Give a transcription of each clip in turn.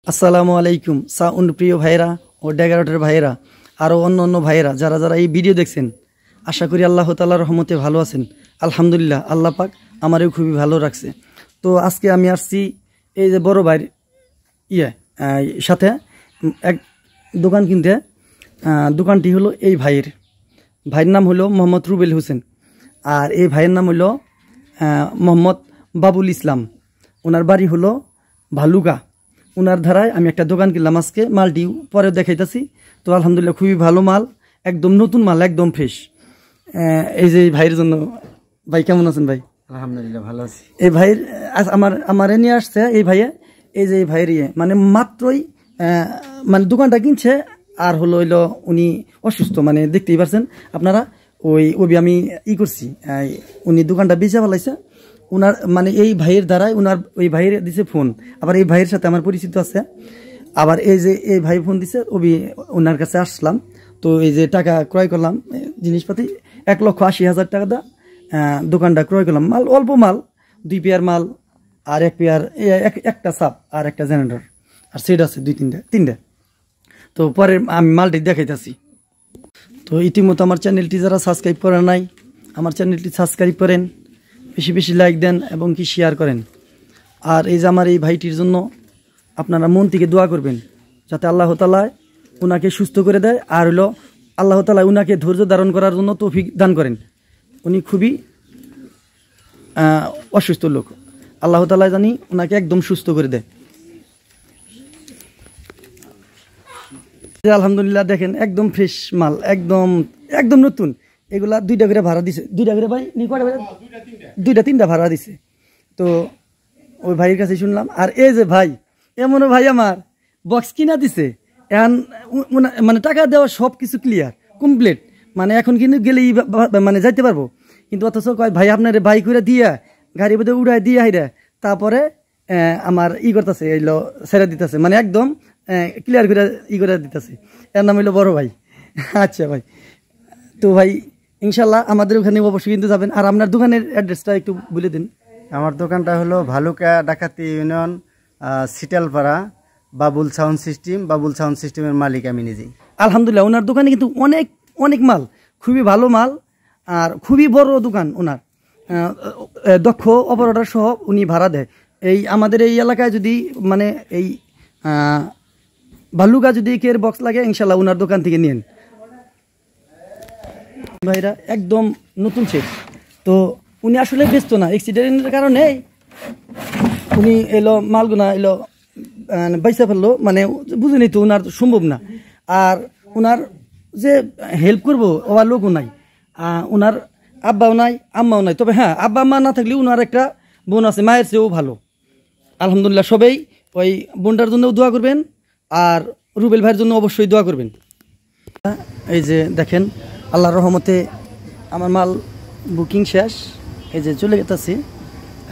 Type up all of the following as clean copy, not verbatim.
আসসালামু আলাইকুম সাউন্ড প্রিয় ভাইরা ও ড্যাগারটের ভাইরা আরও অন্য অন্য ভাইরা যারা যারা এই ভিডিও দেখছেন, আশা করি আল্লাহ তাআলার রহমতে ভালো আছেন। আলহামদুলিল্লাহ, আল্লাহ পাক আমারও খুবই ভালো রাখছে। তো আজকে আমি আসছি এই যে বড় ভাইয়ের সাথে এক দোকান কিনতে। দোকানটি হলো এই ভাইয়ের নাম হলো মোহাম্মদ রুবেল হোসেন, আর এই ভাইয়ের নাম হলো মোহাম্মদ বাবুল ইসলাম। ওনার বাড়ি হলো ভালুকা। ওনার ধারায় আমি একটা দোকান কিনলাম আজকে, মালটি পরে দেখাইতেছি। তো আলহামদুলিল্লাহ খুবই ভালো মাল, একদম নতুন মাল, একদম ফ্রেশ। এই যে ভাইয়ের জন্য। ভাই কেমন আছেন ভাই? আলহামদুলিল্লাহ ভালো আছি। এই ভাইয়ের আমারে নিয়ে আসছে এই ভাইয়ে, এই যে এই ভাইয়ের মানে মাত্রই মানে দোকানটা কিনছে, আর হলো উনি অসুস্থ, মানে দেখতেই পারছেন আপনারা। ওই আমি করছি, উনি দোকানটা বেচা ফেলাইছে। উনার মানে এই ভাইয়ের দ্বারাই উনার ওই ভাইয়ের দিছে ফোন, আবার এই ভাইয়ের সাথে আমার পরিচিত আছে। আবার এই যে এই ভাই ফোন দিছে, ওনার কাছে আসলাম। তো এই যে টাকা ক্রয় করলাম, জিনিসপাতি 1,80,000 টাকা দা দোকানটা ক্রয় করলাম। মাল অল্প মাল, 2 পেয়ার মাল, আর 1 পেয়ার একটা সাপ, আর একটা জেনারেটর, আর সেট আছে 2-3টা। তো পরে আমি মালটি দেখাইতেছি। তো ইতিমধ্যে আমার চ্যানেলটি যারা সাবস্ক্রাইব করেন নাই, আমার চ্যানেলটি সাবস্ক্রাইব করেন, বেশি বেশি লাইক দেন এবং কি শেয়ার করেন। আর এই যে আমার এই ভাইটির জন্য আপনারা মন থেকে দোয়া করবেন, যাতে আল্লাহ তাআলা উনাকে সুস্থ করে দেয়, আর হলো আল্লাহ তাআলা উনাকে ধৈর্য ধারণ করার জন্য তৌফিক দান করেন। উনি খুবই অসুস্থ লোক, আল্লাহ তাআলা জানি উনাকে একদম সুস্থ করে দেয়। আলহামদুলিল্লাহ দেখেন, একদম ফ্রেশ মাল, একদম নতুন। এগুলা 2টা করে ভাড়া দিছে, 2টা করে ভাই 2-3টা ভাড়া দিছে। তো ওই ভাইয়ের কাছে শুনলাম। আর এই যে ভাই, এমনও ভাই আমার বক্স কিনা দিছে, এখন মানে টাকা দেওয়া সব কিছু ক্লিয়ার কমপ্লিট, মানে এখন কিন্তু গেলেই মানে যাইতে পারবো। কিন্তু অথচ কয় ভাই আপনার বাই করে দিয়া গাড়ির মধ্যে উড়াই দিয়ে হাইরা, তারপরে আমার করতেছে, এলো ছেড়ে দিতেছে, মানে একদম ক্লিয়ার করে করে দিতেছে। এর নাম হইলো বড় ভাই। আচ্ছা ভাই, তো ভাই ইনশাল্লাহ আমাদের ওখানে অবশ্যই কিন্তু যাবেন। আর আপনার দোকানের অ্যাড্রেসটা একটু বলে দিন। আমার দোকানটা হলো ভালুকা, ডাকাতি union, Sitalpara, Babul sound system. Babul sound সিস্টেমের মালিক আমি নিজেই। আলহামদুলিল্লাহ, ওনার দোকানে কিন্তু অনেক মাল, খুবই ভালো মাল, আর খুবই বড় দোকান ওনার। দক্ষ অপারেটর সহ উনি ভাড়া দেয়। এই আমাদের এই এলাকায় যদি মানে এই ভালুকা যদি কের বক্স লাগে, ইনশাল্লাহ ওনার দোকান থেকে নিন ভাইরা, একদম নতুন সেট। তো উনি আসলে ব্যস্ত না, অ্যাক্সিডেন্টের কারণে উনি মালগুনা বাইসা ফেললো, মানে বুঝেনি তো, ওনার সম্ভব না। আর ওনার যে হেল্প করবো ওর লোকও নাই, ওনার আব্বাও নাই, আম্মাও নাই। তবে হ্যাঁ, আব্বা আম্মা না থাকলেও ওনার একটা বোন আছে, মায়ের চেয়েও ভালো। আলহামদুলিল্লাহ, সবাই ওই বোনটার জন্যও দোয়া করবেন, আর রুবেল ভাইয়ের জন্য অবশ্যই দোয়া করবেন। এই যে দেখেন, আল্লাহর রহমতে আমার মাল বুকিং শেষ। এই যে চলে গেতেছি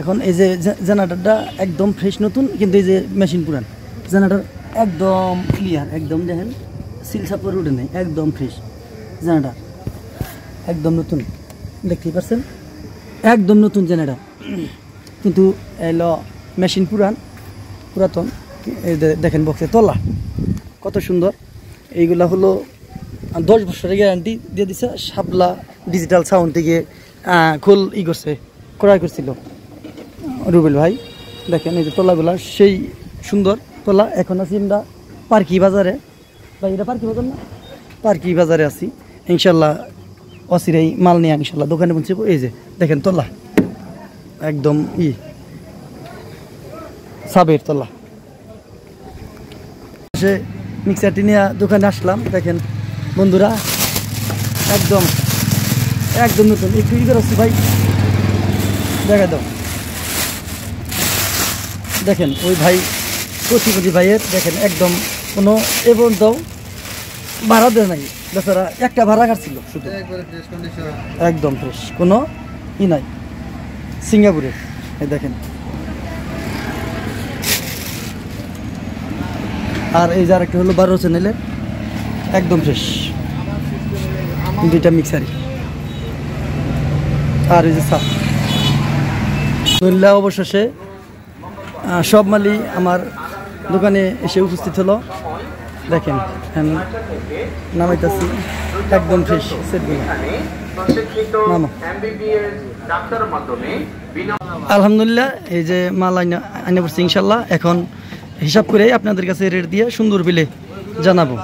এখন। এই যে জেনারেটরটা একদম ফ্রেশ নতুন, কিন্তু এই যে মেশিন পুরান। জেনারেটর একদম ক্লিয়ার, একদম দেখেন সিল সাপোর উঠে নেই, একদম ফ্রেশ জেনারেটর, একদম নতুন, দেখতেই পাচ্ছেন, একদম নতুন জেনারেটর। কিন্তু এলো মেশিন পুরাতন। এই দেখেন বক্সে তলা কত সুন্দর। এইগুলা হলো 10 বছরের গ্যারান্টি দিয়ে দিছে। শাপলা ডিজিটাল সাউন্ড থেকে করছে, ক্রয় করছিল রুবেল ভাই। দেখেন এই যে তলাগুলা সেই সুন্দর তলা। এখন আছি আমরা পার্কি বাজারে। ভাই এটা পার্কি বাজার না? পার্কি বাজারে আছি। ইনশাল্লাহ অচিরেই মাল নিয়ে ইনশাল্লাহ দোকানে পৌঁছাবো। এই যে দেখেন তলা, একদম সাবের তলা। সে মিক্সারটি নিয়ে দোকানে আসলাম। দেখেন বন্ধুরা, একদম নতুন। একটু করছি ভাই, দেখা দাও। দেখেন ওই ভাই প্রতিপতি ভাইয়ের, দেখেন একদম কোনো এবং দাও ভাড়া দেয় নাই, বেচারা একটা ভাড়া কাটছিল শুধু, একদম ফ্রেশ, কোনো নাই। সিঙ্গাপুরের এই দেখেন। আর এই যে আরেকটা হলো 12 চ্যানেলের, একদম ফ্রেশ, 2টা মিক্সারি। আর এই যে সাপ। আলহামদুলিল্লাহ, অবশেষে সব মালই আমার দোকানে এসে উপস্থিত হলো। দেখেন নামাইতেছি একদম ফ্রেশ সেটগুলো। আলহামদুলিল্লাহ এই যে মাল আইনা পড়ছি ইনশাল্লাহ। এখন হিসাব করে আপনাদের কাছে রেট দিয়ে সুন্দর বিলে জানাবো।